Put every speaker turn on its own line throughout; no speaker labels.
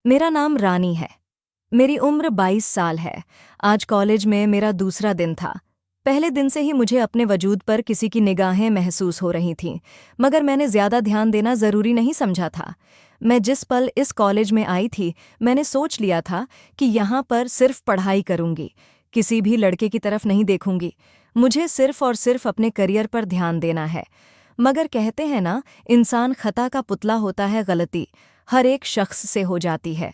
मेरा नाम रानी है। मेरी उम्र 22 साल है। आज कॉलेज में मेरा दूसरा दिन था। पहले दिन से ही मुझे अपने वजूद पर किसी की निगाहें महसूस हो रही थीं, मगर मैंने ज़्यादा ध्यान देना ज़रूरी नहीं समझा था। मैं जिस पल इस कॉलेज में आई थी, मैंने सोच लिया था कि यहाँ पर सिर्फ पढ़ाई करूँगी, किसी भी लड़के की तरफ नहीं देखूँगी। मुझे सिर्फ और सिर्फ अपने करियर पर ध्यान देना है। मगर कहते हैं ना, इंसान खता का पुतला होता है। गलती हर एक शख्स से हो जाती है।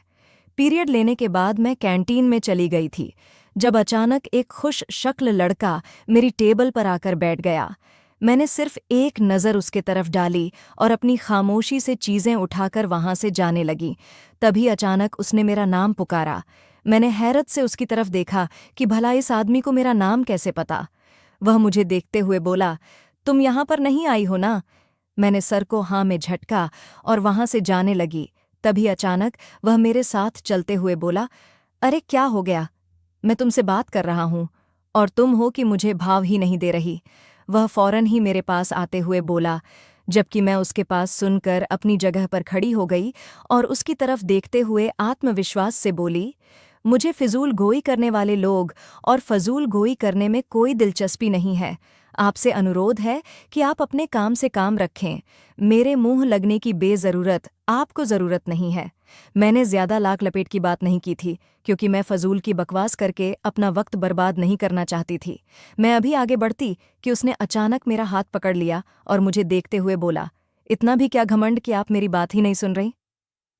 पीरियड लेने के बाद मैं कैंटीन में चली गई थी, जब अचानक एक खुश शक्ल लड़का मेरी टेबल पर आकर बैठ गया। मैंने सिर्फ एक नज़र उसके तरफ डाली और अपनी खामोशी से चीज़ें उठाकर वहाँ से जाने लगी। तभी अचानक उसने मेरा नाम पुकारा। मैंने हैरत से उसकी तरफ देखा कि भला इस आदमी को मेरा नाम कैसे पता। वह मुझे देखते हुए बोला, तुम यहाँ पर नहीं आई हो ना? मैंने सर को हाँ में झटका और वहाँ से जाने लगी। तभी अचानक वह मेरे साथ चलते हुए बोला, अरे क्या हो गया? मैं तुमसे बात कर रहा हूँ और तुम हो कि मुझे भाव ही नहीं दे रही। वह फौरन ही मेरे पास आते हुए बोला, जबकि मैं उसके पास सुनकर अपनी जगह पर खड़ी हो गई और उसकी तरफ देखते हुए आत्मविश्वास से बोली, मुझे फिजूल गोई करने वाले लोग और फजूल गोई करने में कोई दिलचस्पी नहीं है। आपसे अनुरोध है कि आप अपने काम से काम रखें। मेरे मुंह लगने की बेज़रूरत आपको ज़रूरत नहीं है। मैंने ज़्यादा लाक लपेट की बात नहीं की थी, क्योंकि मैं फजूल की बकवास करके अपना वक्त बर्बाद नहीं करना चाहती थी। मैं अभी आगे बढ़ती कि उसने अचानक मेरा हाथ पकड़ लिया और मुझे देखते हुए बोला, इतना भी क्या घमंड कि आप मेरी बात ही नहीं सुन रही?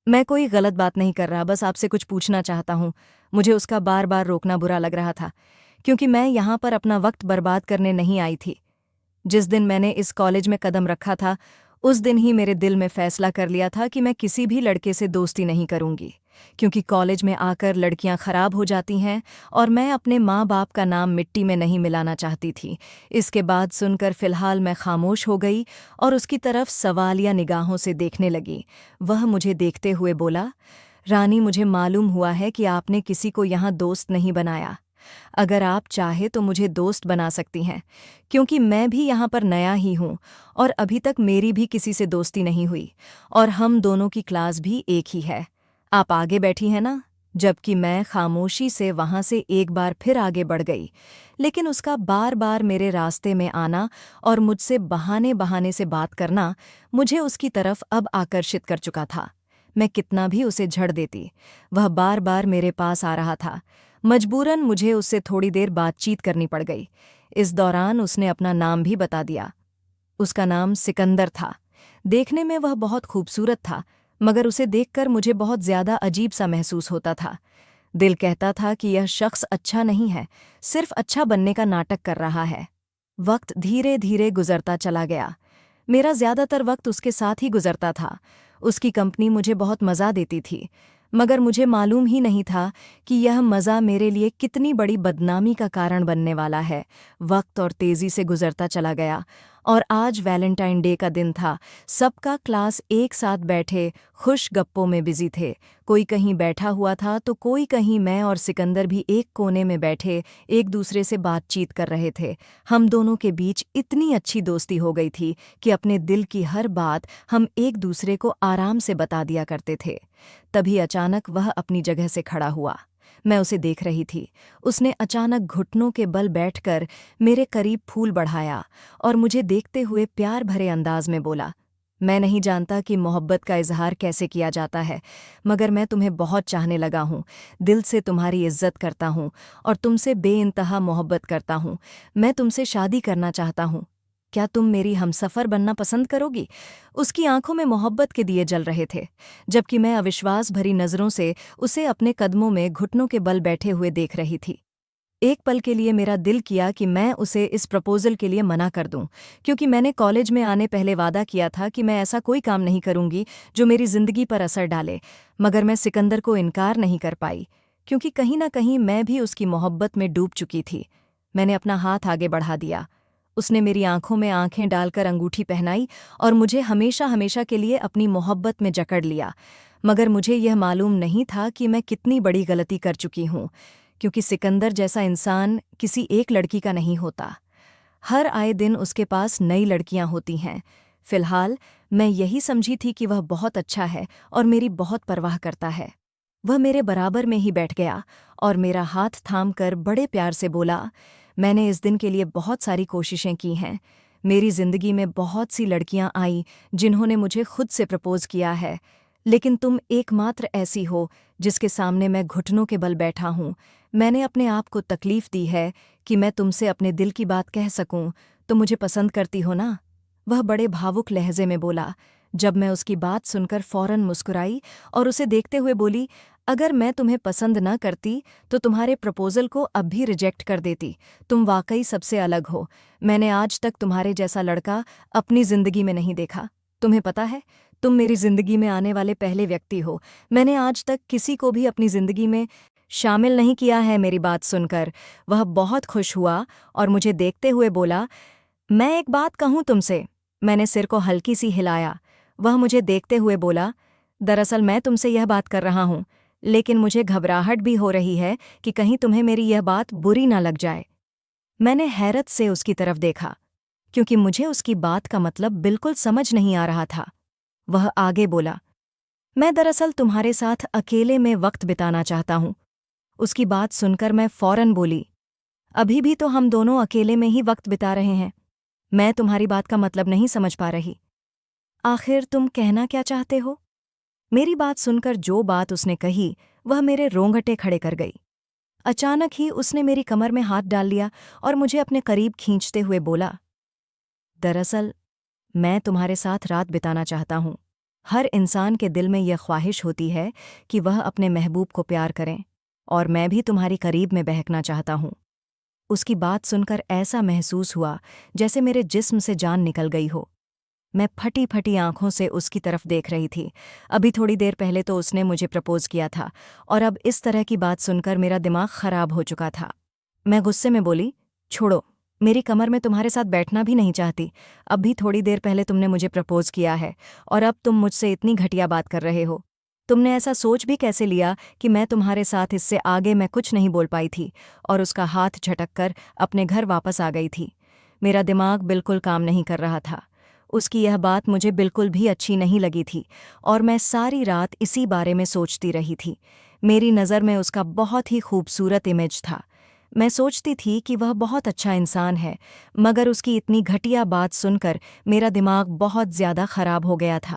मैं कोई गलत बात नहीं कर रहा, बस आपसे कुछ पूछना चाहता हूँ। मुझे उसका बार बार रोकना बुरा लग रहा था, क्योंकि मैं यहाँ पर अपना वक्त बर्बाद करने नहीं आई थी। जिस दिन मैंने इस कॉलेज में कदम रखा था, उस दिन ही मेरे दिल में फैसला कर लिया था कि मैं किसी भी लड़के से दोस्ती नहीं करूंगी, क्योंकि कॉलेज में आकर लड़कियां खराब हो जाती हैं और मैं अपने माँ बाप का नाम मिट्टी में नहीं मिलाना चाहती थी। इसके बाद सुनकर फिलहाल मैं खामोश हो गई और उसकी तरफ सवालिया निगाहों से देखने लगी। वह मुझे देखते हुए बोला, रानी, मुझे मालूम हुआ है कि आपने किसी को यहाँ दोस्त नहीं बनाया। अगर आप चाहे तो मुझे दोस्त बना सकती हैं, क्योंकि मैं भी यहाँ पर नया ही हूँ और अभी तक मेरी भी किसी से दोस्ती नहीं हुई और हम दोनों की क्लास भी एक ही है। आप आगे बैठी हैं ना? जबकि मैं खामोशी से वहाँ से एक बार फिर आगे बढ़ गई, लेकिन उसका बार बार मेरे रास्ते में आना और मुझसे बहाने बहाने से बात करना मुझे उसकी तरफ अब आकर्षित कर चुका था। मैं कितना भी उसे झड़ देती, वह बार बार मेरे पास आ रहा था। मजबूरन मुझे उससे थोड़ी देर बातचीत करनी पड़ गई। इस दौरान उसने अपना नाम भी बता दिया। उसका नाम सिकंदर था। देखने में वह बहुत खूबसूरत था, मगर उसे देखकर मुझे बहुत ज़्यादा अजीब सा महसूस होता था। दिल कहता था कि यह शख्स अच्छा नहीं है, सिर्फ अच्छा बनने का नाटक कर रहा है। वक्त धीरे धीरे गुजरता चला गया। मेरा ज़्यादातर वक्त उसके साथ ही गुजरता था। उसकी कंपनी मुझे बहुत मज़ा देती थी, मगर मुझे मालूम ही नहीं था कि यह मज़ा मेरे लिए कितनी बड़ी बदनामी का कारण बनने वाला है। वक्त और तेज़ी से गुजरता चला गया और आज वैलेंटाइन डे का दिन था। सबका क्लास एक साथ बैठे खुश गप्पों में बिजी थे। कोई कहीं बैठा हुआ था तो कोई कहीं। मैं और सिकंदर भी एक कोने में बैठे एक दूसरे से बातचीत कर रहे थे। हम दोनों के बीच इतनी अच्छी दोस्ती हो गई थी कि अपने दिल की हर बात हम एक दूसरे को आराम से बता दिया करते थे। तभी अचानक वह अपनी जगह से खड़ा हुआ। मैं उसे देख रही थी। उसने अचानक घुटनों के बल बैठकर मेरे करीब फूल बढ़ाया और मुझे देखते हुए प्यार भरे अंदाज में बोला, मैं नहीं जानता कि मोहब्बत का इजहार कैसे किया जाता है, मगर मैं तुम्हें बहुत चाहने लगा हूँ। दिल से तुम्हारी इज्जत करता हूँ और तुमसे बेइंतहा मोहब्बत करता हूँ। मैं तुमसे शादी करना चाहता हूँ। क्या तुम मेरी हमसफ़र बनना पसंद करोगी? उसकी आंखों में मोहब्बत के दिए जल रहे थे, जबकि मैं अविश्वास भरी नज़रों से उसे अपने कदमों में घुटनों के बल बैठे हुए देख रही थी। एक पल के लिए मेरा दिल किया कि मैं उसे इस प्रपोजल के लिए मना कर दूं, क्योंकि मैंने कॉलेज में आने पहले वादा किया था कि मैं ऐसा कोई काम नहीं करूंगी जो मेरी जिंदगी पर असर डाले। मगर मैं सिकंदर को इनकार नहीं कर पाई, क्योंकि कहीं ना कहीं मैं भी उसकी मोहब्बत में डूब चुकी थी। मैंने अपना हाथ आगे बढ़ा दिया। उसने मेरी आंखों में आंखें डालकर अंगूठी पहनाई और मुझे हमेशा हमेशा के लिए अपनी मोहब्बत में जकड़ लिया। मगर मुझे यह मालूम नहीं था कि मैं कितनी बड़ी गलती कर चुकी हूँ, क्योंकि सिकंदर जैसा इंसान किसी एक लड़की का नहीं होता। हर आए दिन उसके पास नई लड़कियां होती हैं। फिलहाल मैं यही समझी थी कि वह बहुत अच्छा है और मेरी बहुत परवाह करता है। वह मेरे बराबर में ही बैठ गया और मेरा हाथ थामकर बड़े प्यार से बोला, मैंने इस दिन के लिए बहुत सारी कोशिशें की हैं। मेरी जिंदगी में बहुत सी लड़कियां आई जिन्होंने मुझे खुद से प्रपोज किया है, लेकिन तुम एकमात्र ऐसी हो जिसके सामने मैं घुटनों के बल बैठा हूँ। मैंने अपने आप को तकलीफ दी है कि मैं तुमसे अपने दिल की बात कह सकूं। तुम मुझे पसंद करती हो ना? वह बड़े भावुक लहजे में बोला। जब मैं उसकी बात सुनकर फौरन मुस्कुराई और उसे देखते हुए बोली, अगर मैं तुम्हें पसंद न करती तो तुम्हारे प्रपोजल को अब भी रिजेक्ट कर देती। तुम वाकई सबसे अलग हो। मैंने आज तक तुम्हारे जैसा लड़का अपनी जिंदगी में नहीं देखा। तुम्हें पता है, तुम मेरी जिंदगी में आने वाले पहले व्यक्ति हो। मैंने आज तक किसी को भी अपनी जिंदगी में शामिल नहीं किया है। मेरी बात सुनकर वह बहुत खुश हुआ और मुझे देखते हुए बोला, मैं एक बात कहूँ तुमसे? मैंने सिर को हल्की सी हिलाया। वह मुझे देखते हुए बोला, दरअसल मैं तुमसे यह बात कर रहा हूँ, लेकिन मुझे घबराहट भी हो रही है कि कहीं तुम्हें मेरी यह बात बुरी ना लग जाए। मैंने हैरत से उसकी तरफ देखा, क्योंकि मुझे उसकी बात का मतलब बिल्कुल समझ नहीं आ रहा था। वह आगे बोला, मैं दरअसल तुम्हारे साथ अकेले में वक्त बिताना चाहता हूँ। उसकी बात सुनकर मैं फौरन बोली, अभी भी तो हम दोनों अकेले में ही वक्त बिता रहे हैं। मैं तुम्हारी बात का मतलब नहीं समझ पा रही। आखिर तुम कहना क्या चाहते हो? मेरी बात सुनकर जो बात उसने कही वह मेरे रोंगटे खड़े कर गई। अचानक ही उसने मेरी कमर में हाथ डाल लिया और मुझे अपने करीब खींचते हुए बोला, दरअसल मैं तुम्हारे साथ रात बिताना चाहता हूँ। हर इंसान के दिल में यह ख्वाहिश होती है कि वह अपने महबूब को प्यार करें, और मैं भी तुम्हारी करीब में बहकना चाहता हूँ। उसकी बात सुनकर ऐसा महसूस हुआ जैसे मेरे जिस्म से जान निकल गई हो। मैं फटी फटी आंखों से उसकी तरफ देख रही थी। अभी थोड़ी देर पहले तो उसने मुझे प्रपोज किया था, और अब इस तरह की बात सुनकर मेरा दिमाग खराब हो चुका था। मैं गुस्से में बोली, छोड़ो, मेरी कमर में तुम्हारे साथ बैठना भी नहीं चाहती। अब भी थोड़ी देर पहले तुमने मुझे प्रपोज किया है और अब तुम मुझसे इतनी घटिया बात कर रहे हो। तुमने ऐसा सोच भी कैसे लिया कि मैं तुम्हारे साथ इससे आगे मैं कुछ नहीं बोल पाई थी और उसका हाथ झटककर अपने घर वापस आ गई थी। मेरा दिमाग बिल्कुल काम नहीं कर रहा था। उसकी यह बात मुझे बिल्कुल भी अच्छी नहीं लगी थी और मैं सारी रात इसी बारे में सोचती रही थी। मेरी नज़र में उसका बहुत ही खूबसूरत इमेज था। मैं सोचती थी कि वह बहुत अच्छा इंसान है, मगर उसकी इतनी घटिया बात सुनकर मेरा दिमाग बहुत ज़्यादा खराब हो गया था।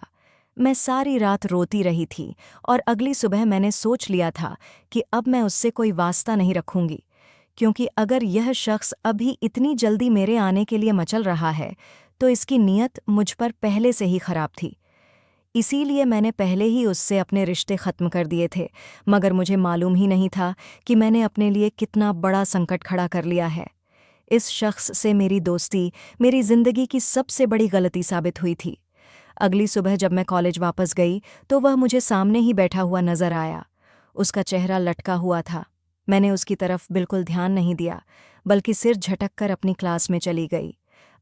मैं सारी रात रोती रही थी और अगली सुबह मैंने सोच लिया था कि अब मैं उससे कोई वास्ता नहीं रखूंगी, क्योंकि अगर यह शख्स अभी इतनी जल्दी मेरे आने के लिए मचल रहा है तो इसकी नीयत मुझ पर पहले से ही खराब थी। इसीलिए मैंने पहले ही उससे अपने रिश्ते ख़त्म कर दिए थे, मगर मुझे मालूम ही नहीं था कि मैंने अपने लिए कितना बड़ा संकट खड़ा कर लिया है। इस शख्स से मेरी दोस्ती मेरी ज़िंदगी की सबसे बड़ी गलती साबित हुई थी। अगली सुबह जब मैं कॉलेज वापस गई तो वह मुझे सामने ही बैठा हुआ नजर आया। उसका चेहरा लटका हुआ था। मैंने उसकी तरफ बिल्कुल ध्यान नहीं दिया, बल्कि सिर झटककर अपनी क्लास में चली गई।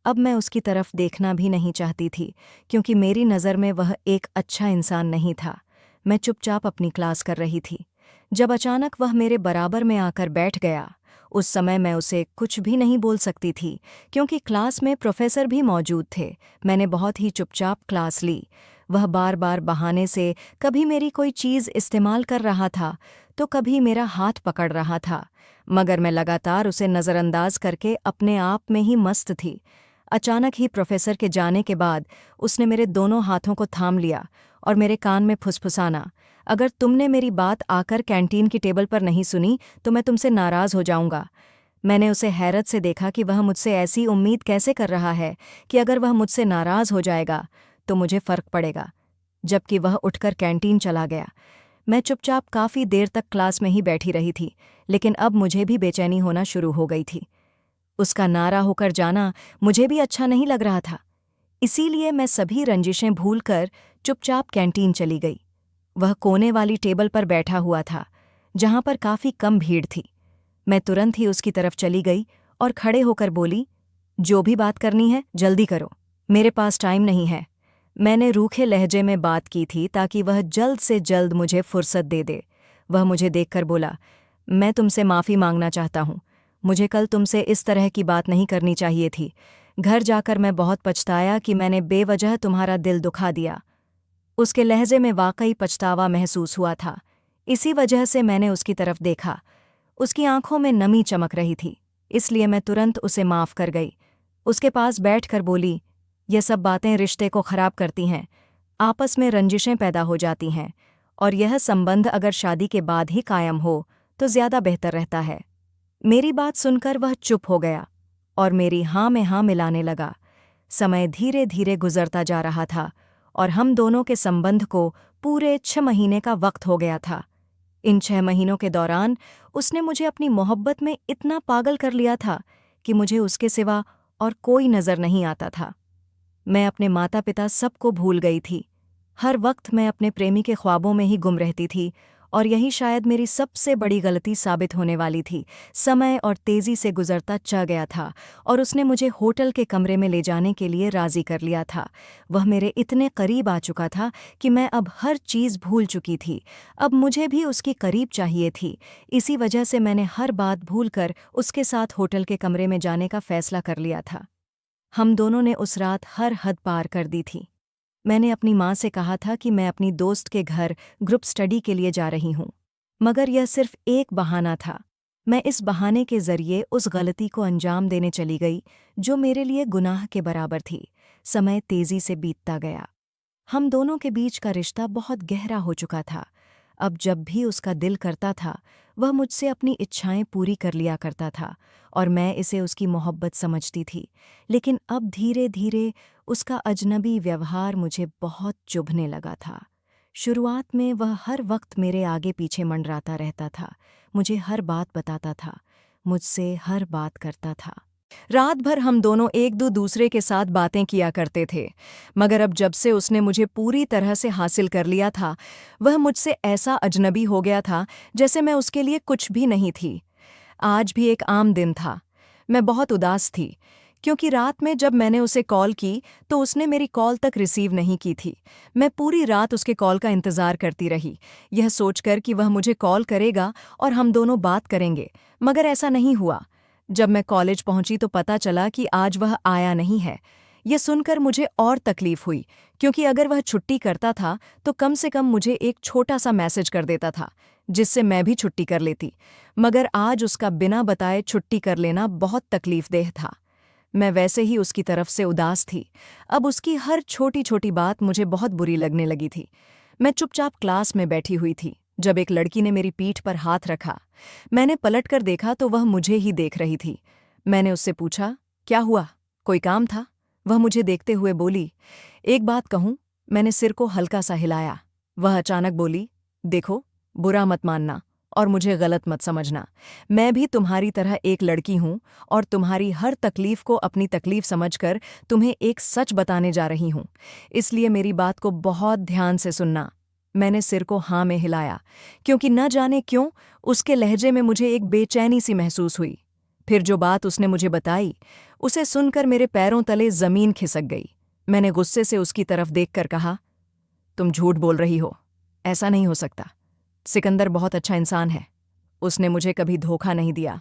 अब मैं उसकी तरफ देखना भी नहीं चाहती थी, क्योंकि मेरी नज़र में वह एक अच्छा इंसान नहीं था। मैं चुपचाप अपनी क्लास कर रही थी जब अचानक वह मेरे बराबर में आकर बैठ गया। उस समय मैं उसे कुछ भी नहीं बोल सकती थी, क्योंकि क्लास में प्रोफेसर भी मौजूद थे। मैंने बहुत ही चुपचाप क्लास ली। वह बार बार बहाने से कभी मेरी कोई चीज़ इस्तेमाल कर रहा था तो कभी मेरा हाथ पकड़ रहा था, मगर मैं लगातार उसे नज़रअंदाज करके अपने आप में ही मस्त थी। अचानक ही प्रोफेसर के जाने के बाद उसने मेरे दोनों हाथों को थाम लिया और मेरे कान में फुसफुसाना, अगर तुमने मेरी बात आकर कैंटीन की टेबल पर नहीं सुनी तो मैं तुमसे नाराज़ हो जाऊंगा। मैंने उसे हैरत से देखा कि वह मुझसे ऐसी उम्मीद कैसे कर रहा है कि अगर वह मुझसे नाराज़ हो जाएगा तो मुझे फ़र्क पड़ेगा, जबकि वह उठकर कैंटीन चला गया। मैं चुपचाप काफ़ी देर तक क्लास में ही बैठी रही थी, लेकिन अब मुझे भी बेचैनी होना शुरू हो गई थी। उसका नारा होकर जाना मुझे भी अच्छा नहीं लग रहा था। इसीलिए मैं सभी रंजिशें भूलकर चुपचाप कैंटीन चली गई। वह कोने वाली टेबल पर बैठा हुआ था, जहां पर काफ़ी कम भीड़ थी। मैं तुरंत ही उसकी तरफ चली गई और खड़े होकर बोली, जो भी बात करनी है जल्दी करो, मेरे पास टाइम नहीं है। मैंने रूखे लहजे में बात की थी ताकि वह जल्द से जल्द मुझे फुर्सत दे दे। वह मुझे देखकर बोला, मैं तुमसे माफ़ी मांगना चाहता हूँ। मुझे कल तुमसे इस तरह की बात नहीं करनी चाहिए थी। घर जाकर मैं बहुत पछताया कि मैंने बेवजह तुम्हारा दिल दुखा दिया। उसके लहजे में वाकई पछतावा महसूस हुआ था। इसी वजह से मैंने उसकी तरफ देखा। उसकी आंखों में नमी चमक रही थी, इसलिए मैं तुरंत उसे माफ कर गई। उसके पास बैठकर बोली, ये सब बातें रिश्ते को खराब करती हैं, आपस में रंजिशें पैदा हो जाती हैं, और यह संबंध अगर शादी के बाद ही कायम हो तो ज्यादा बेहतर रहता है। मेरी बात सुनकर वह चुप हो गया और मेरी हाँ में हाँ मिलाने लगा। समय धीरे धीरे गुजरता जा रहा था और हम दोनों के संबंध को पूरे 6 महीने का वक्त हो गया था। इन 6 महीनों के दौरान उसने मुझे अपनी मोहब्बत में इतना पागल कर लिया था कि मुझे उसके सिवा और कोई नज़र नहीं आता था। मैं अपने माता पिता सबको भूल गई थी। हर वक्त मैं अपने प्रेमी के ख्वाबों में ही गुम रहती थी, और यही शायद मेरी सबसे बड़ी गलती साबित होने वाली थी। समय और तेज़ी से गुजरता च गया था और उसने मुझे होटल के कमरे में ले जाने के लिए राज़ी कर लिया था। वह मेरे इतने करीब आ चुका था कि मैं अब हर चीज़ भूल चुकी थी। अब मुझे भी उसकी करीब चाहिए थी। इसी वजह से मैंने हर बात भूलकर उसके साथ होटल के कमरे में जाने का फ़ैसला कर लिया था। हम दोनों ने उस रात हर हद पार कर दी थी। मैंने अपनी माँ से कहा था कि मैं अपनी दोस्त के घर ग्रुप स्टडी के लिए जा रही हूँ, मगर यह सिर्फ एक बहाना था। मैं इस बहाने के जरिए उस गलती को अंजाम देने चली गई जो मेरे लिए गुनाह के बराबर थी। समय तेजी से बीतता गया। हम दोनों के बीच का रिश्ता बहुत गहरा हो चुका था। अब जब भी उसका दिल करता था, वह मुझसे अपनी इच्छाएं पूरी कर लिया करता था, और मैं इसे उसकी मोहब्बत समझती थी। लेकिन अब धीरे धीरे उसका अजनबी व्यवहार मुझे बहुत चुभने लगा था। शुरुआत में वह हर वक्त मेरे आगे पीछे मंडराता रहता था, मुझे हर बात बताता था, मुझसे हर बात करता था। रात भर हम दोनों एक दूसरे के साथ बातें किया करते थे। मगर अब जब से उसने मुझे पूरी तरह से हासिल कर लिया था, वह मुझसे ऐसा अजनबी हो गया था जैसे मैं उसके लिए कुछ भी नहीं थी। आज भी एक आम दिन था। मैं बहुत उदास थी, क्योंकि रात में जब मैंने उसे कॉल की तो उसने मेरी कॉल तक रिसीव नहीं की थी। मैं पूरी रात उसके कॉल का इंतज़ार करती रही, यह सोचकर कि वह मुझे कॉल करेगा और हम दोनों बात करेंगे, मगर ऐसा नहीं हुआ। जब मैं कॉलेज पहुंची तो पता चला कि आज वह आया नहीं है। यह सुनकर मुझे और तकलीफ हुई, क्योंकि अगर वह छुट्टी करता था तो कम से कम मुझे एक छोटा सा मैसेज कर देता था, जिससे मैं भी छुट्टी कर लेती। मगर आज उसका बिना बताए छुट्टी कर लेना बहुत तकलीफदेह था। मैं वैसे ही उसकी तरफ से उदास थी। अब उसकी हर छोटी छोटी बात मुझे बहुत बुरी लगने लगी थी। मैं चुपचाप क्लास में बैठी हुई थी जब एक लड़की ने मेरी पीठ पर हाथ रखा। मैंने पलटकर देखा तो वह मुझे ही देख रही थी। मैंने उससे पूछा, क्या हुआ, कोई काम था? वह मुझे देखते हुए बोली, एक बात कहूँ? मैंने सिर को हल्का सा हिलाया। वह अचानक बोली, देखो, बुरा मत मानना और मुझे गलत मत समझना। मैं भी तुम्हारी तरह एक लड़की हूँ और तुम्हारी हर तकलीफ को अपनी तकलीफ समझकर तुम्हें एक सच बताने जा रही हूँ। इसलिए मेरी बात को बहुत ध्यान से सुनना। मैंने सिर को हाँ में हिलाया, क्योंकि न जाने क्यों उसके लहजे में मुझे एक बेचैनी सी महसूस हुई। फिर जो बात उसने मुझे बताई, उसे सुनकर मेरे पैरों तले जमीन खिसक गई। मैंने गुस्से से उसकी तरफ देखकर कहा, तुम झूठ बोल रही हो, ऐसा नहीं हो सकता। सिकंदर बहुत अच्छा इंसान है, उसने मुझे कभी धोखा नहीं दिया।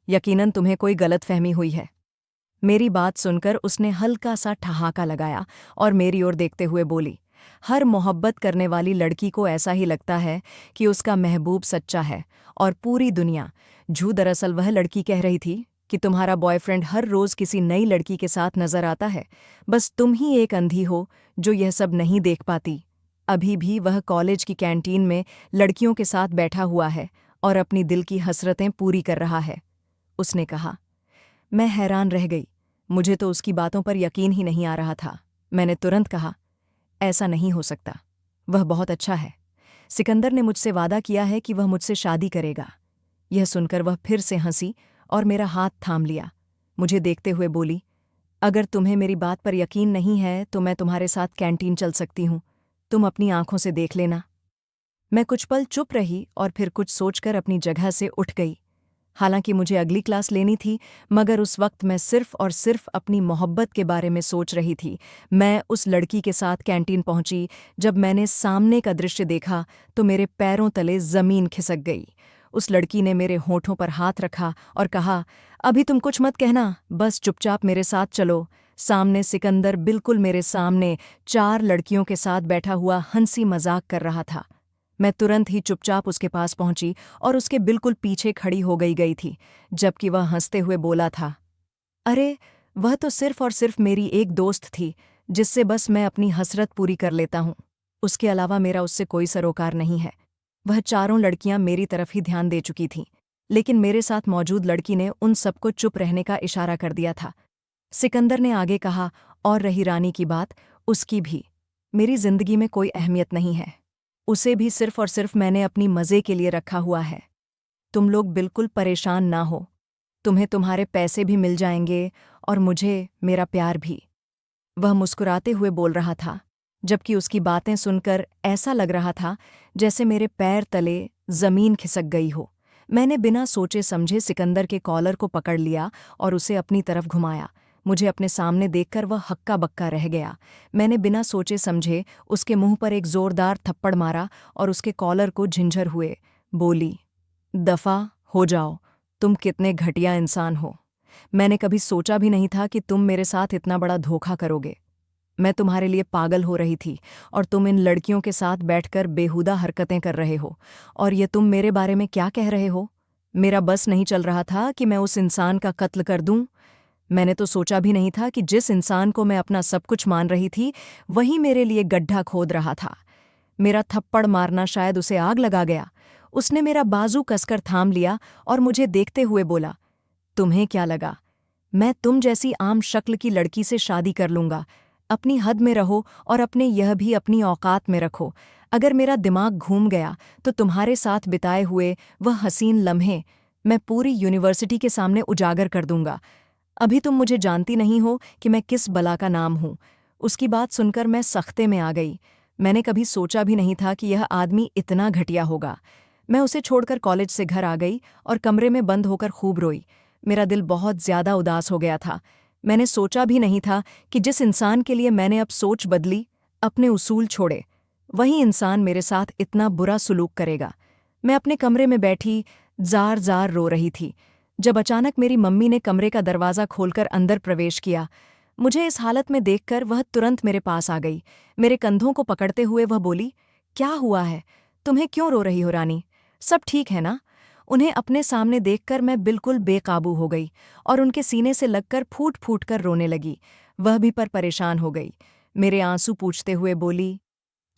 यकीनन तुम्हें कोई गलतफहमी हुई है। मेरी बात सुनकर उसने हल्का सा ठहाका लगाया और मेरी ओर देखते हुए बोली, हर मोहब्बत करने वाली लड़की को ऐसा ही लगता है कि उसका महबूब सच्चा है और पूरी दुनिया झूठ। दरअसल वह लड़की कह रही थी कि तुम्हारा बॉयफ्रेंड हर रोज किसी नई लड़की के साथ नजर आता है, बस तुम ही एक अंधी हो जो यह सब नहीं देख पाती। अभी भी वह कॉलेज की कैंटीन में लड़कियों के साथ बैठा हुआ है और अपनी दिल की हसरतें पूरी कर रहा है, उसने कहा। मैं हैरान रह गई, मुझे तो उसकी बातों पर यकीन ही नहीं आ रहा था। मैंने तुरंत कहा, ऐसा नहीं हो सकता, वह बहुत अच्छा है। सिकंदर ने मुझसे वादा किया है कि वह मुझसे शादी करेगा। यह सुनकर वह फिर से हंसी और मेरा हाथ थाम लिया। मुझे देखते हुए बोली, अगर तुम्हें मेरी बात पर यकीन नहीं है तो मैं तुम्हारे साथ कैंटीन चल सकती हूँ, तुम अपनी आंखों से देख लेना। मैं कुछ पल चुप रही और फिर कुछ सोचकर अपनी जगह से उठ गई। हालांकि मुझे अगली क्लास लेनी थी, मगर उस वक्त मैं सिर्फ और सिर्फ अपनी मोहब्बत के बारे में सोच रही थी। मैं उस लड़की के साथ कैंटीन पहुंची। जब मैंने सामने का दृश्य देखा तो मेरे पैरों तले जमीन खिसक गई। उस लड़की ने मेरे होठों पर हाथ रखा और कहा, अभी तुम कुछ मत कहना, बस चुपचाप मेरे साथ चलो। सामने सिकंदर बिल्कुल मेरे सामने 4 लड़कियों के साथ बैठा हुआ हंसी मजाक कर रहा था। मैं तुरंत ही चुपचाप उसके पास पहुंची और उसके बिल्कुल पीछे खड़ी हो गई थी, जबकि वह हंसते हुए बोला था, अरे, वह तो सिर्फ और सिर्फ मेरी एक दोस्त थी, जिससे बस मैं अपनी हसरत पूरी कर लेता हूँ। उसके अलावा मेरा उससे कोई सरोकार नहीं है। वह चारों लड़कियां मेरी तरफ ही ध्यान दे चुकी थीं, लेकिन मेरे साथ मौजूद लड़की ने उन सबको चुप रहने का इशारा कर दिया था। सिकंदर ने आगे कहा, और रही रानी की बात, उसकी भी मेरी जिंदगी में कोई अहमियत नहीं है। उसे भी सिर्फ और सिर्फ मैंने अपनी मज़े के लिए रखा हुआ है। तुम लोग बिल्कुल परेशान ना हो, तुम्हें तुम्हारे पैसे भी मिल जाएंगे और मुझे मेरा प्यार भी। वह मुस्कुराते हुए बोल रहा था, जबकि उसकी बातें सुनकर ऐसा लग रहा था जैसे मेरे पैर तले जमीन खिसक गई हो। मैंने बिना सोचे समझे सिकंदर के कॉलर को पकड़ लिया और उसे अपनी तरफ घुमाया। मुझे अपने सामने देखकर वह हक्का बक्का रह गया। मैंने बिना सोचे समझे उसके मुंह पर एक जोरदार थप्पड़ मारा और उसके कॉलर को झिंझर हुए बोली, दफा हो जाओ, तुम कितने घटिया इंसान हो। मैंने कभी सोचा भी नहीं था कि तुम मेरे साथ इतना बड़ा धोखा करोगे। मैं तुम्हारे लिए पागल हो रही थी और तुम इन लड़कियों के साथ बैठकर बेहुदा हरकतें कर रहे हो, और ये तुम मेरे बारे में क्या कह रहे हो। मेरा बस नहीं चल रहा था कि मैं उस इंसान का कत्ल कर दूं। मैंने तो सोचा भी नहीं था कि जिस इंसान को मैं अपना सब कुछ मान रही थी, वही मेरे लिए गड्ढा खोद रहा था। मेरा थप्पड़ मारना शायद उसे आग लगा गया। उसने मेरा बाजू कसकर थाम लिया और मुझे देखते हुए बोला, तुम्हें क्या लगा मैं तुम जैसी आम शक्ल की लड़की से शादी कर लूंगा। अपनी हद में रहो और अपने यह भी अपनी औकात में रखो। अगर मेरा दिमाग घूम गया तो तुम्हारे साथ बिताए हुए वह हसीन लम्हे मैं पूरी यूनिवर्सिटी के सामने उजागर कर दूंगा। अभी तुम मुझे जानती नहीं हो कि मैं किस बला का नाम हूं। उसकी बात सुनकर मैं सख्ते में आ गई। मैंने कभी सोचा भी नहीं था कि यह आदमी इतना घटिया होगा। मैं उसे छोड़कर कॉलेज से घर आ गई और कमरे में बंद होकर खूब रोई। मेरा दिल बहुत ज्यादा उदास हो गया था। मैंने सोचा भी नहीं था कि जिस इंसान के लिए मैंने अब सोच बदली, अपने उसूल छोड़े, वही इंसान मेरे साथ इतना बुरा सुलूक करेगा। मैं अपने कमरे में बैठी जार जार रो रही थी, जब अचानक मेरी मम्मी ने कमरे का दरवाज़ा खोलकर अंदर प्रवेश किया। मुझे इस हालत में देखकर वह तुरंत मेरे पास आ गई। मेरे कंधों को पकड़ते हुए वह बोली, क्या हुआ है, तुम्हें क्यों रो रही हो रानी, सब ठीक है ना। उन्हें अपने सामने देखकर मैं बिल्कुल बेकाबू हो गई और उनके सीने से लगकर फूट फूट कर रोने लगी। वह भी पर परेशान हो गई। मेरे आंसू पूछते हुए बोली,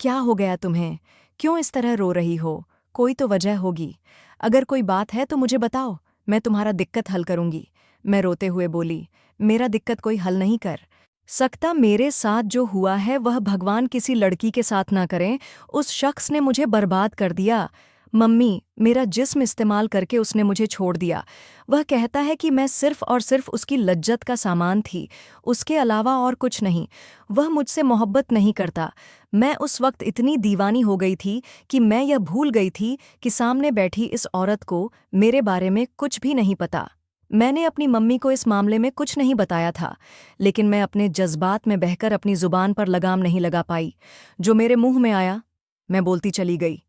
क्या हो गया तुम्हें, क्यों इस तरह रो रही हो, कोई तो वजह होगी। अगर कोई बात है तो मुझे बताओ, मैं तुम्हारा दिक्कत हल करूंगी। मैं रोते हुए बोली, मेरा दिक्कत कोई हल नहीं कर सकता। मेरे साथ जो हुआ है वह भगवान किसी लड़की के साथ ना करें। उस शख्स ने मुझे बर्बाद कर दिया। मम्मी, मेरा जिस्म इस्तेमाल करके उसने मुझे छोड़ दिया। वह कहता है कि मैं सिर्फ और सिर्फ उसकी लज्जत का सामान थी, उसके अलावा और कुछ नहीं। वह मुझसे मोहब्बत नहीं करता। मैं उस वक्त इतनी दीवानी हो गई थी कि मैं यह भूल गई थी कि सामने बैठी इस औरत को मेरे बारे में कुछ भी नहीं पता। मैंने अपनी मम्मी को इस मामले में कुछ नहीं बताया था, लेकिन मैं अपने जज्बात में बहकर अपनी जुबान पर लगाम नहीं लगा पाई। जो मेरे मुंह में आया, मैं बोलती चली गई।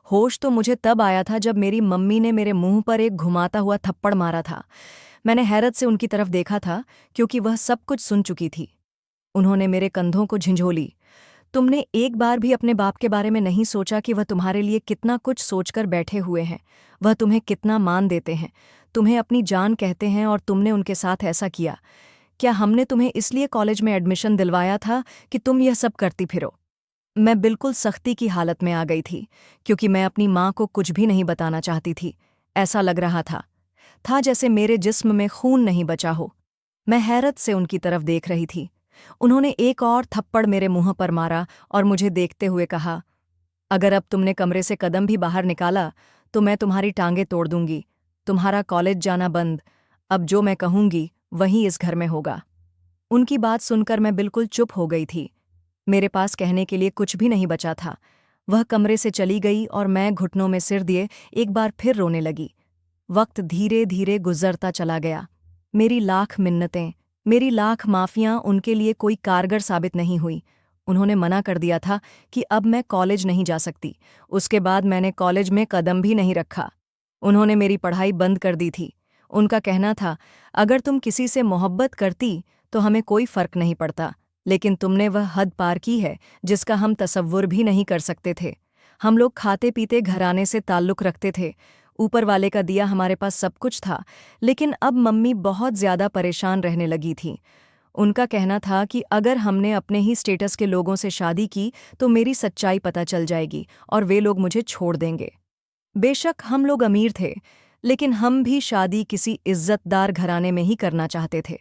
होश तो मुझे तब आया था जब मेरी मम्मी ने मेरे मुंह पर एक घुमाता हुआ थप्पड़ मारा था। मैंने हैरत से उनकी तरफ देखा था, क्योंकि वह सब कुछ सुन चुकी थी। उन्होंने मेरे कंधों को झंझोली। तुमने एक बार भी अपने बाप के बारे में नहीं सोचा कि वह तुम्हारे लिए कितना कुछ सोचकर बैठे हुए हैं, वह तुम्हें कितना मान देते हैं, तुम्हें अपनी जान कहते हैं, और तुमने उनके साथ ऐसा किया। क्या हमने तुम्हें इसलिए कॉलेज में एडमिशन दिलवाया था कि तुम यह सब करती फिरो। मैं बिल्कुल सख्ती की हालत में आ गई थी, क्योंकि मैं अपनी माँ को कुछ भी नहीं बताना चाहती थी। ऐसा लग रहा था जैसे मेरे जिस्म में खून नहीं बचा हो। मैं हैरत से उनकी तरफ देख रही थी। उन्होंने एक और थप्पड़ मेरे मुंह पर मारा और मुझे देखते हुए कहा, अगर अब तुमने कमरे से कदम भी बाहर निकाला तो मैं तुम्हारी टांगें तोड़ दूंगी। तुम्हारा कॉलेज जाना बंद। अब जो मैं कहूंगी वही इस घर में होगा। उनकी बात सुनकर मैं बिल्कुल चुप हो गई थी। मेरे पास कहने के लिए कुछ भी नहीं बचा था। वह कमरे से चली गई और मैं घुटनों में सिर दिए एक बार फिर रोने लगी। वक्त धीरे धीरे गुजरता चला गया। मेरी लाख मिन्नतें, मेरी लाख माफियां उनके लिए कोई कारगर साबित नहीं हुई। उन्होंने मना कर दिया था कि अब मैं कॉलेज नहीं जा सकती। उसके बाद मैंने कॉलेज में कदम भी नहीं रखा। उन्होंने मेरी पढ़ाई बंद कर दी थी। उनका कहना था, अगर तुम किसी से मोहब्बत करती तो हमें कोई फर्क नहीं पड़ता, लेकिन तुमने वह हद पार की है जिसका हम तसव्वुर भी नहीं कर सकते थे। हम लोग खाते पीते घराने से ताल्लुक रखते थे। ऊपर वाले का दिया हमारे पास सब कुछ था। लेकिन अब मम्मी बहुत ज्यादा परेशान रहने लगी थी। उनका कहना था कि अगर हमने अपने ही स्टेटस के लोगों से शादी की तो मेरी सच्चाई पता चल जाएगी और वे लोग मुझे छोड़ देंगे। बेशक हम लोग अमीर थे, लेकिन हम भी शादी किसी इज्जतदार घराने में ही करना चाहते थे।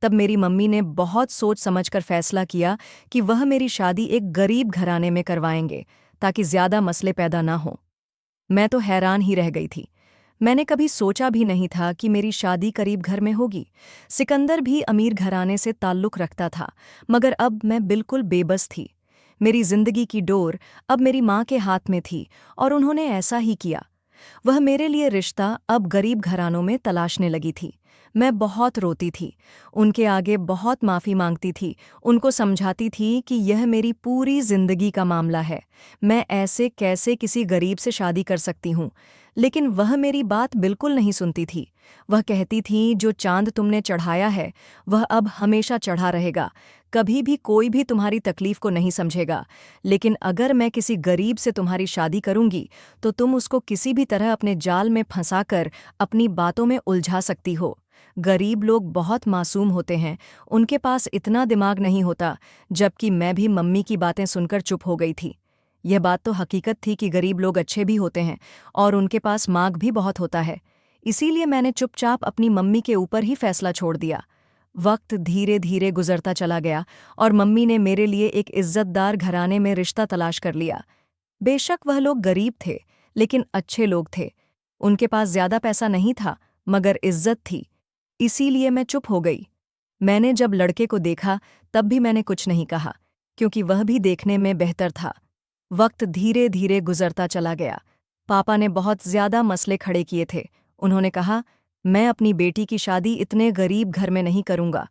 तब मेरी मम्मी ने बहुत सोच समझकर फैसला किया कि वह मेरी शादी एक गरीब घराने में करवाएंगे, ताकि ज्यादा मसले पैदा ना हों। मैं तो हैरान ही रह गई थी। मैंने कभी सोचा भी नहीं था कि मेरी शादी करीब घर में होगी। सिकंदर भी अमीर घराने से ताल्लुक रखता था, मगर अब मैं बिल्कुल बेबस थी। मेरी जिंदगी की डोर अब मेरी माँ के हाथ में थी और उन्होंने ऐसा ही किया। वह मेरे लिए रिश्ता अब गरीब घरानों में तलाशने लगी थी। मैं बहुत रोती थी, उनके आगे बहुत माफ़ी मांगती थी, उनको समझाती थी कि यह मेरी पूरी जिंदगी का मामला है। मैं ऐसे कैसे किसी गरीब से शादी कर सकती हूँ? लेकिन वह मेरी बात बिल्कुल नहीं सुनती थी। वह कहती थी, जो चांद तुमने चढ़ाया है वह अब हमेशा चढ़ा रहेगा, कभी भी कोई भी तुम्हारी तकलीफ को नहीं समझेगा। लेकिन अगर मैं किसी गरीब से तुम्हारी शादी करूंगी तो तुम उसको किसी भी तरह अपने जाल में फंसाकर अपनी बातों में उलझा सकती हो। गरीब लोग बहुत मासूम होते हैं, उनके पास इतना दिमाग नहीं होता। जबकि मैं भी मम्मी की बातें सुनकर चुप हो गई थी। यह बात तो हकीकत थी कि गरीब लोग अच्छे भी होते हैं और उनके पास मार्ग भी बहुत होता है। इसीलिए मैंने चुपचाप अपनी मम्मी के ऊपर ही फैसला छोड़ दिया। वक्त धीरे धीरे गुजरता चला गया और मम्मी ने मेरे लिए एक इज्जतदार घराने में रिश्ता तलाश कर लिया। बेशक वह लोग गरीब थे, लेकिन अच्छे लोग थे। उनके पास ज्यादा पैसा नहीं था, मगर इज्जत थी। इसीलिए मैं चुप हो गई। मैंने जब लड़के को देखा तब भी मैंने कुछ नहीं कहा, क्योंकि वह भी देखने में बेहतर था। वक्त धीरे धीरे गुजरता चला गया। पापा ने बहुत ज्यादा मसले खड़े किए थे। उन्होंने कहा, मैं अपनी बेटी की शादी इतने गरीब घर में नहीं करूंगा।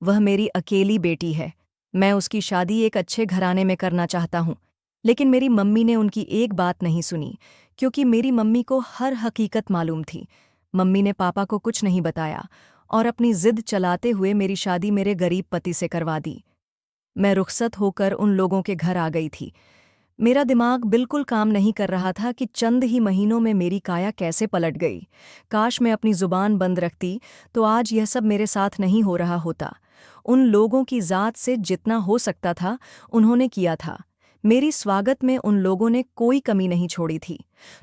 वह मेरी अकेली बेटी है। मैं उसकी शादी एक अच्छे घराने में करना चाहता हूँ। लेकिन मेरी मम्मी ने उनकी एक बात नहीं सुनी, क्योंकि मेरी मम्मी को हर हकीकत मालूम थी। मम्मी ने पापा को कुछ नहीं बताया और अपनी जिद चलाते हुए मेरी शादी मेरे गरीब पति से करवा दी। मैं रुखसत होकर उन लोगों के घर आ गई थी। मेरा दिमाग बिल्कुल काम नहीं कर रहा था कि चंद ही महीनों में मेरी काया कैसे पलट गई। काश मैं अपनी जुबान बंद रखती तो आज यह सब मेरे साथ नहीं हो रहा होता। उन लोगों की ज़ात से जितना हो सकता था उन्होंने किया था। मेरी स्वागत में उन लोगों ने कोई कमी नहीं छोड़ी थी।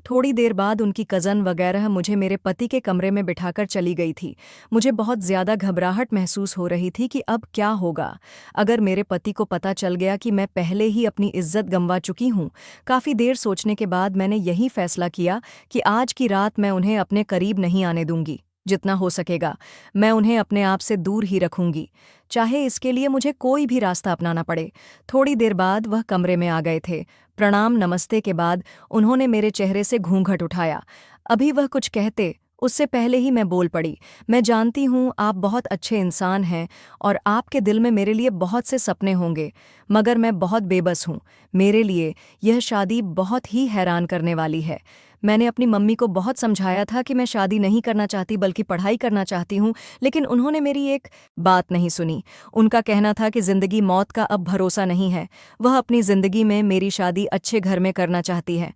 थोड़ी देर बाद उनकी कज़न वगैरह मुझे मेरे पति के कमरे में बिठाकर चली गई थी। मुझे बहुत ज़्यादा घबराहट महसूस हो रही थी कि अब क्या होगा अगर मेरे पति को पता चल गया कि मैं पहले ही अपनी इज्जत गंवा चुकी हूँ। काफ़ी देर सोचने के बाद मैंने यही फैसला किया कि आज की रात मैं उन्हें अपने करीब नहीं आने दूंगी। जितना हो सकेगा मैं उन्हें अपने आप से दूर ही रखूंगी, चाहे इसके लिए मुझे कोई भी रास्ता अपनाना पड़े। थोड़ी देर बाद वह कमरे में आ गए थे। प्रणाम नमस्ते के बाद उन्होंने मेरे चेहरे से घूंघट उठाया। अभी वह कुछ कहते उससे पहले ही मैं बोल पड़ी, मैं जानती हूँ आप बहुत अच्छे इंसान हैं और आपके दिल में मेरे लिए बहुत से सपने होंगे, मगर मैं बहुत बेबस हूँ। मेरे लिए यह शादी बहुत ही हैरान करने वाली है। मैंने अपनी मम्मी को बहुत समझाया था कि मैं शादी नहीं करना चाहती बल्कि पढ़ाई करना चाहती हूँ, लेकिन उन्होंने मेरी एक बात नहीं सुनी। उनका कहना था कि जिंदगी मौत का अब भरोसा नहीं है। वह अपनी जिंदगी में मेरी शादी अच्छे घर में करना चाहती है,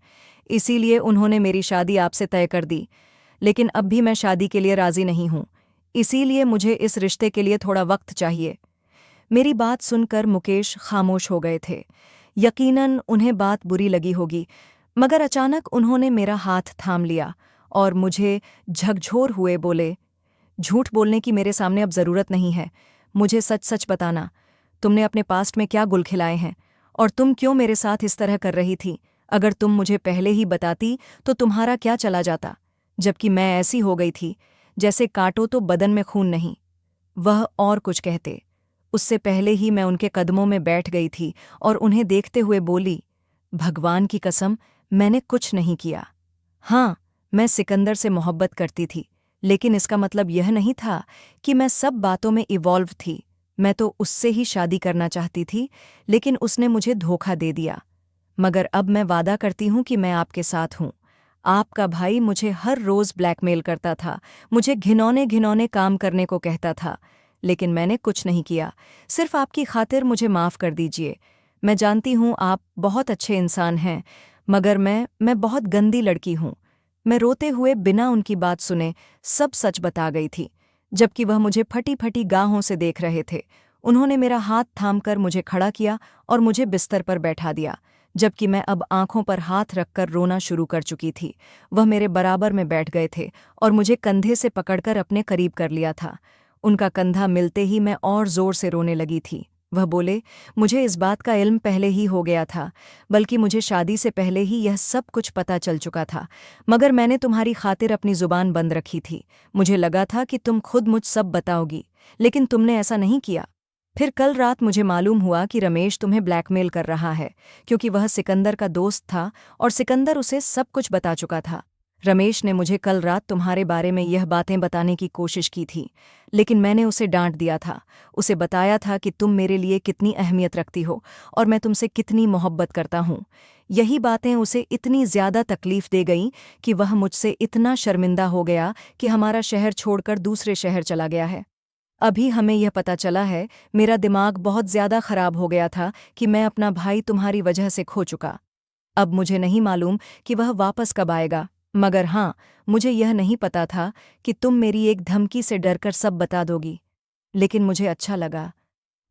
इसीलिए उन्होंने मेरी शादी आपसे तय कर दी। लेकिन अब भी मैं शादी के लिए राजी नहीं हूँ, इसीलिए मुझे इस रिश्ते के लिए थोड़ा वक्त चाहिए। मेरी बात सुनकर मुकेश खामोश हो गए थे। यकीनन उन्हें बात बुरी लगी होगी, मगर अचानक उन्होंने मेरा हाथ थाम लिया और मुझे झकझोर हुए बोले, झूठ बोलने की मेरे सामने अब ज़रूरत नहीं है। मुझे सच सच बताना, तुमने अपने पास्ट में क्या गुल खिलाए हैं और तुम क्यों मेरे साथ इस तरह कर रही थी? अगर तुम मुझे पहले ही बताती तो तुम्हारा क्या चला जाता, जबकि मैं ऐसी हो गई थी जैसे काटो तो बदन में खून नहीं। वह और कुछ कहते, उससे पहले ही मैं उनके कदमों में बैठ गई थी और उन्हें देखते हुए बोली, भगवान की कसम, मैंने कुछ नहीं किया। हाँ, मैं सिकंदर से मोहब्बत करती थी, लेकिन इसका मतलब यह नहीं था कि मैं सब बातों में इवॉल्व थी। मैं तो उससे ही शादी करना चाहती थी, लेकिन उसने मुझे धोखा दे दिया। मगर अब मैं वादा करती हूँ कि मैं आपके साथ हूँ। आपका भाई मुझे हर रोज़ ब्लैकमेल करता था, मुझे घिनौने घिनौने काम करने को कहता था, लेकिन मैंने कुछ नहीं किया। सिर्फ आपकी खातिर मुझे माफ़ कर दीजिए। मैं जानती हूँ आप बहुत अच्छे इंसान हैं, मगर मैं बहुत गंदी लड़की हूँ। मैं रोते हुए बिना उनकी बात सुने सब सच बता गई थी, जबकि वह मुझे फटी फटी गाहों से देख रहे थे। उन्होंने मेरा हाथ थामकर मुझे खड़ा किया और मुझे बिस्तर पर बैठा दिया, जबकि मैं अब आंखों पर हाथ रखकर रोना शुरू कर चुकी थी। वह मेरे बराबर में बैठ गए थे और मुझे कंधे से पकड़कर अपने करीब कर लिया था। उनका कंधा मिलते ही मैं और जोर से रोने लगी थी। वह बोले, मुझे इस बात का इल्म पहले ही हो गया था, बल्कि मुझे शादी से पहले ही यह सब कुछ पता चल चुका था, मगर मैंने तुम्हारी खातिर अपनी जुबान बंद रखी थी। मुझे लगा था कि तुम खुद मुझ सब बताओगी, लेकिन तुमने ऐसा नहीं किया। फिर कल रात मुझे मालूम हुआ कि रमेश तुम्हें ब्लैकमेल कर रहा है, क्योंकि वह सिकंदर का दोस्त था और सिकंदर उसे सब कुछ बता चुका था। रमेश ने मुझे कल रात तुम्हारे बारे में यह बातें बताने की कोशिश की थी, लेकिन मैंने उसे डांट दिया था। उसे बताया था कि तुम मेरे लिए कितनी अहमियत रखती हो और मैं तुमसे कितनी मोहब्बत करता हूँ। यही बातें उसे इतनी ज्यादा तकलीफ दे गईं कि वह मुझसे इतना शर्मिंदा हो गया कि हमारा शहर छोड़कर दूसरे शहर चला गया है। अभी हमें यह पता चला है, मेरा दिमाग बहुत ज्यादा खराब हो गया था कि मैं अपना भाई तुम्हारी वजह से खो चुका। अब मुझे नहीं मालूम कि वह वापस कब आएगा, मगर हाँ, मुझे यह नहीं पता था कि तुम मेरी एक धमकी से डरकर सब बता दोगी। लेकिन मुझे अच्छा लगा।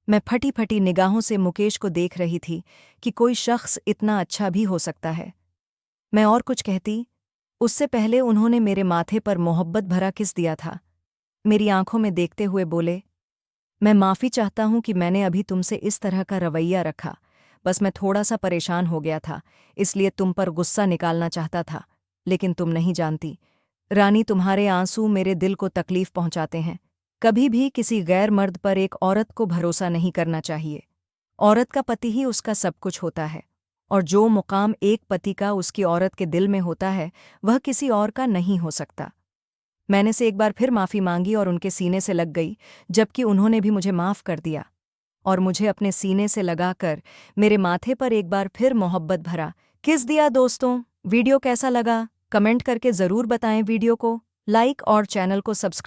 मैं फटी फटी निगाहों से मुकेश को देख रही थी कि कोई शख्स इतना अच्छा भी हो सकता है। मैं और कुछ कहती, उससे पहले उन्होंने मेरे माथे पर मोहब्बत भरा किस दिया था। मेरी आंखों में देखते हुए बोले, मैं माफ़ी चाहता हूँ कि मैंने अभी तुमसे इस तरह का रवैया रखा। बस मैं थोड़ा सा परेशान हो गया था, इसलिए तुम पर गुस्सा निकालना चाहता था। लेकिन तुम नहीं जानती रानी, तुम्हारे आंसू मेरे दिल को तकलीफ पहुंचाते हैं। कभी भी किसी गैर मर्द पर एक औरत को भरोसा नहीं करना चाहिए। औरत का पति ही उसका सब कुछ होता है, और जो मुकाम एक पति का उसकी औरत के दिल में होता है, वह किसी और का नहीं हो सकता। मैंने से एक बार फिर माफ़ी मांगी और उनके सीने से लग गई, जबकि उन्होंने भी मुझे माफ़ कर दिया और मुझे अपने सीने से लगाकर मेरे माथे पर एक बार फिर मोहब्बत भरा किस दिया। दोस्तों, वीडियो कैसा लगा कमेंट करके ज़रूर बताएं। वीडियो को लाइक और चैनल को सब्सक्राइब